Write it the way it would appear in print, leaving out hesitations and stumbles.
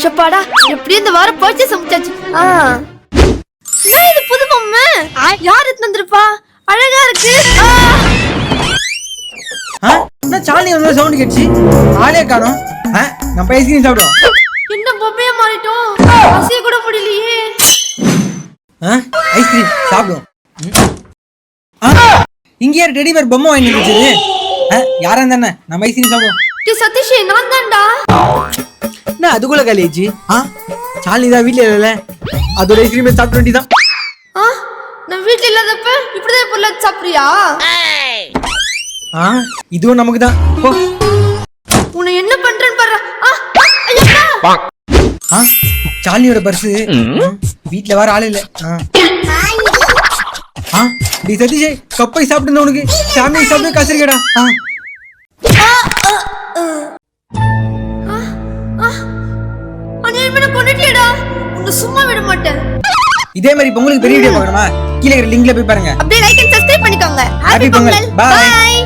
ஷப்பாடா எப்படி இந்த வாரம் பர்ச்சேஸ் முடிச்சாச்சு. இது புது பொம்மை யார் எடுத்து வந்திருப்பா? அழகா இருக்கு. நான் சாலி வந்து சவுண்ட் கேட்சி ஆளே காணோம். நம்ம ஐஸ்கிரீம் சாப்பிடுவோம். என்ன பொம்மையா மாறிட்டோம், அசைய கூட முடியலையே. ஐஸ்கிரீம் சாப்பிடுவோம். இங்க யார் டெடி பேர் பொம்மை வாங்கி வச்சது? யாரா தானே நம்ம ஐஸ்கிரீம் சாப்பிடுவோம். சதீஷ் நான் தான்டா. நான் அதுக்குள்ள காலேஜி சாலி தான் வீட்டுல இல்ல, அதோட ஐஸ்கிரீம் சாப்பிட வேண்டியதான். நான் வீட்டுல இல்லாதப்ப இப்படிதான் பொருளை சாப்பிடுறியா? இதுவும் நமக்கு தான். உன்னை என்ன பண்றேன்னு பாரு. சாலியோட பர்ஸ் வீட்டுல வர ஆள் இல்ல. நீ சதீஷ் கப்பை சாப்பிட்டு உனக்கு சாமி சாப்பிட்டு காசு இருக்கடா. கொண்டுட்டியடா, உன்னை சும்மா விட மாட்டேன். இதே மாதிரி பொங்கலுக்கு பெரிய வீடியோ பார்க்கணுமா? கீழே இருக்கிற லிங்க்ல போய் பாருங்க. அப்படியே லைக் அண்ட் சப்ஸ்கிரைப் பண்ணிக்கோங்க. ஹாப்பி பொங்கல். பை.